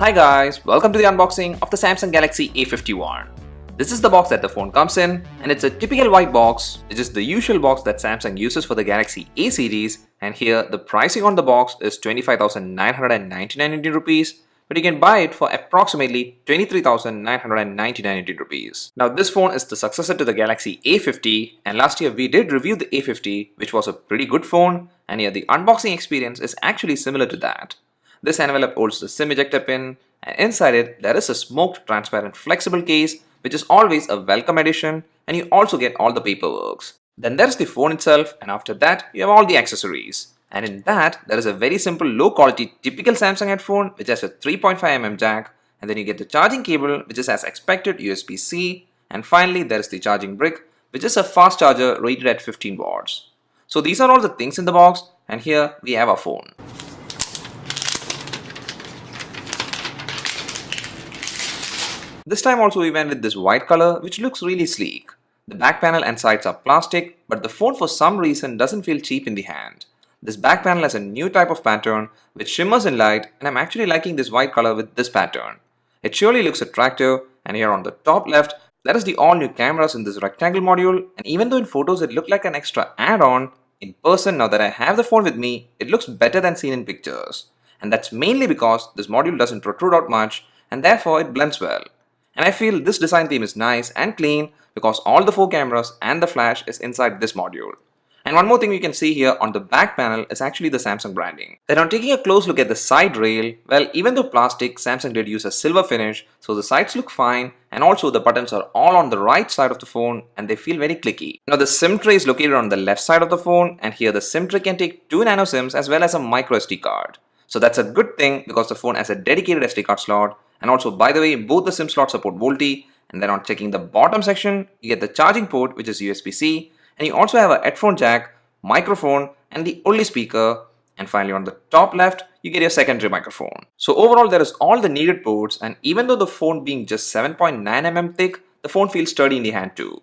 Hi guys, welcome to the unboxing of the Samsung Galaxy A51. This is the box that the phone comes in, and it's a typical white box, which is the usual box that Samsung uses for the Galaxy A series, and here the pricing on the box is 25,999 Indian rupees, but you can buy it for approximately 23,999 Indian rupees. Now this phone is the successor to the Galaxy A50, and last year we did review the A50, which was a pretty good phone, and here the unboxing experience is actually similar to that. This envelope holds the SIM ejector pin, and inside it there is a smoked transparent flexible case, which is always a welcome addition, and you also get all the paperwork. Then there's the phone itself, and after that you have all the accessories. And in that there is a very simple low quality typical Samsung headphone which has a 3.5mm jack, and then you get the charging cable which is as expected USB-C, and finally there is the charging brick which is a fast charger rated at 15 watts. So these are all the things in the box, and here we have our phone. This time also we went with this white color which looks really sleek. The back panel and sides are plastic, but the phone for some reason doesn't feel cheap in the hand. This back panel has a new type of pattern which shimmers in light, and I'm actually liking this white color with this pattern. It surely looks attractive, and here on the top left there is the all new cameras in this rectangle module, and even though in photos it looked like an extra add-on, in person now that I have the phone with me, it looks better than seen in pictures. And that's mainly because this module doesn't protrude out much, and therefore it blends well. And I feel this design theme is nice and clean because all the 4 cameras and the flash is inside this module. And one more thing you can see here on the back panel is actually the Samsung branding. Then on taking a close look at the side rail, well, even though plastic, Samsung did use a silver finish, so the sides look fine, and also the buttons are all on the right side of the phone and they feel very clicky. Now the SIM tray is located on the left side of the phone, and here the SIM tray can take 2 nano SIMs as well as a micro SD card. So that's a good thing because the phone has a dedicated SD card slot. And also, by the way, both the SIM slots support VoLTE, and then on checking the bottom section, you get the charging port which is USB-C, and you also have a headphone jack, microphone, and the only speaker, and finally on the top left, you get your secondary microphone. So overall there is all the needed ports, and even though the phone being just 7.9mm thick, the phone feels sturdy in the hand too.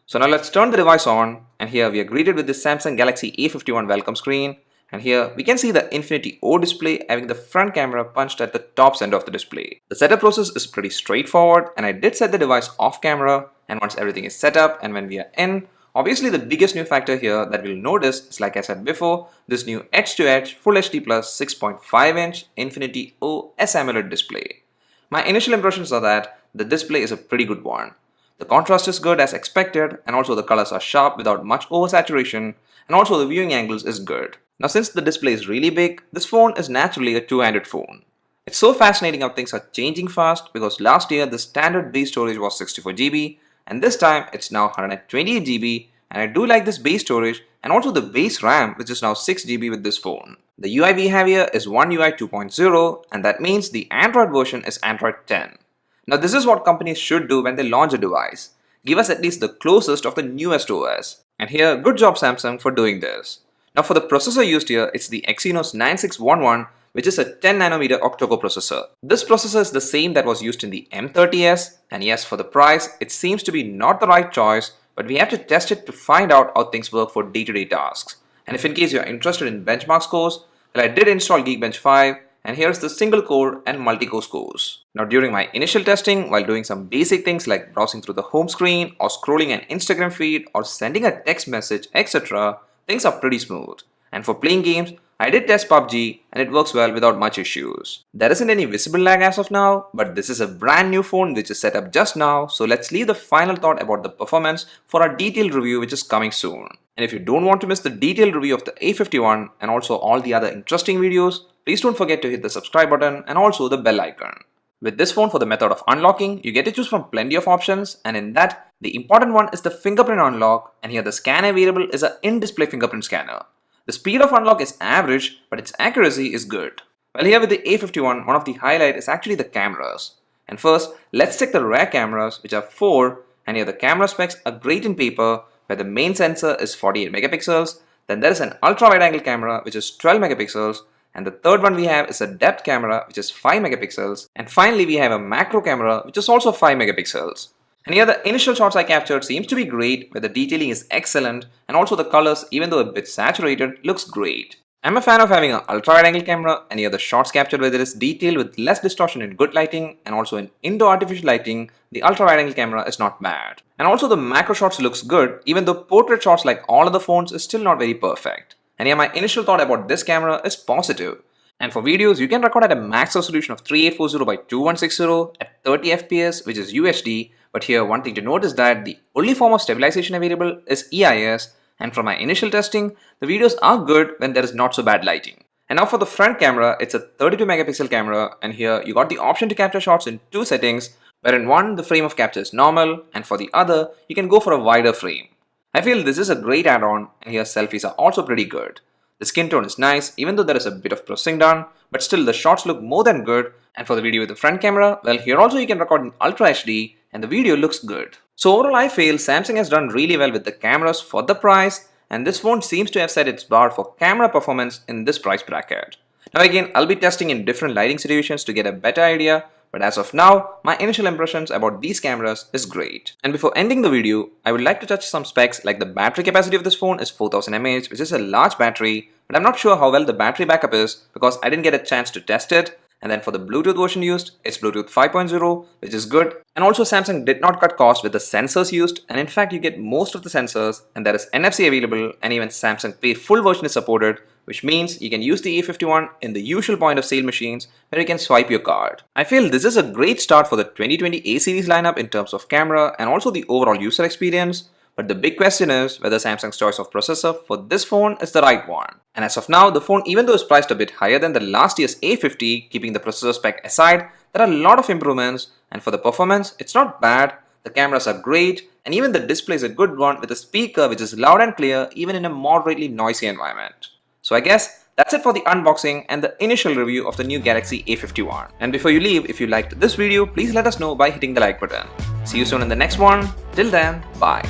So now let's turn the device on, and here we are greeted with the Samsung Galaxy A51 welcome screen. And here we can see the Infinity O display having the front camera punched at the top center of the display. The setup process is pretty straightforward, and I did set the device off camera, and once everything is set up and when we are in, obviously the biggest new factor here that we'll notice is, like I said before, this new edge-to-edge Full HD Plus 6.5-inch Infinity O AMOLED display. My initial impressions are that the display is a pretty good one. The contrast is good as expected, and also the colors are sharp without much oversaturation, and also the viewing angles is good. Now since the display is really big, this phone is naturally a two-handed phone. It's so fascinating how things are changing fast because last year the standard base storage was 64GB, and this time it's now 128GB, and I do like this base storage and also the base RAM which is now 6GB with this phone. The UI we have here is One UI 2.0, and that means the Android version is Android 10. Now this is what companies should do when they launch a device. Give us at least the closest of the newest OS. And here, good job Samsung for doing this. Now for the processor used here, it's the Exynos 9611, which is a 10nm octa-core processor. This processor is the same that was used in the M30s, and yes, for the price, it seems to be not the right choice, but we have to test it to find out how things work for day-to-day tasks. And if in case you're interested in benchmark scores, well, I did install Geekbench 5, and here's the single core and multi-core scores. Now during my initial testing, while doing some basic things like browsing through the home screen, or scrolling an Instagram feed, or sending a text message, etc., things are pretty smooth. And for playing games, I did test PUBG and it works well without much issues. There isn't any visible lag as of now, but this is a brand new phone which is set up just now, so let's leave the final thought about the performance for our detailed review which is coming soon. And if you don't want to miss the detailed review of the A51 and also all the other interesting videos, please don't forget to hit the subscribe button and also the bell icon. With this phone, for the method of unlocking, you get to choose from plenty of options, and in that, the important one is the fingerprint unlock, and here the scanner variable is an in-display fingerprint scanner. The speed of unlock is average, but its accuracy is good. Well, here with the A51, one of the highlights is actually the cameras. And first, let's check the rear cameras, which are 4, and here the camera specs are great in paper, where the main sensor is 48 megapixels, then there is an ultra wide angle camera which is 12 megapixels, and the third one we have is a depth camera which is 5 megapixels, and finally we have a macro camera which is also 5 megapixels. And here the initial shots I captured seems to be great, where the detailing is excellent and also the colors, even though a bit saturated, looks great. I'm a fan of having an ultra-wide angle camera, and here the shots captured with it is detailed with less distortion in good lighting, and also in indoor artificial lighting, the ultra-wide angle camera is not bad. And also the macro shots looks good, even though portrait shots like all other phones is still not very perfect. And here my initial thought about this camera is positive. And for videos, you can record at a max resolution of 3840 by 2160 at 30 fps, which is UHD. But here one thing to note is that the only form of stabilization available is EIS, and from my initial testing, the videos are good when there is not so bad lighting. And now for the front camera, it's a 32 megapixel camera, and here you got the option to capture shots in two settings, where in one the frame of capture is normal, and for the other you can go for a wider frame. I feel this is a great add-on, and here selfies are also pretty good. The skin tone is nice, even though there is a bit of processing done, but still the shots look more than good. And for the video with the front camera, well, here also you can record in Ultra HD and the video looks good. So overall I feel Samsung has done really well with the cameras for the price, and this phone seems to have set its bar for camera performance in this price bracket. Now again, I'll be testing in different lighting situations to get a better idea, but as of now, my initial impressions about these cameras is great. And before ending the video, I would like to touch some specs like the battery capacity of this phone is 4000 mAh, which is a large battery, but I'm not sure how well the battery backup is because I didn't get a chance to test it. And then for the Bluetooth version used, it's Bluetooth 5.0, which is good. And also Samsung did not cut cost with the sensors used, and in fact you get most of the sensors, and there is NFC available, and even Samsung Pay full version is supported, which means you can use the A51 in the usual point of sale machines where you can swipe your card. I feel this is a great start for the 2020 A series lineup in terms of camera and also the overall user experience. But the big question is whether Samsung's choice of processor for this phone is the right one. And as of now, the phone, even though it's priced a bit higher than the last year's A50, keeping the processor spec aside, there are a lot of improvements, and for the performance, it's not bad, the cameras are great, and even the display is a good one with a speaker which is loud and clear even in a moderately noisy environment. So I guess that's it for the unboxing and the initial review of the new Galaxy A51. And before you leave, if you liked this video, please let us know by hitting the like button. See you soon in the next one. Till then, bye.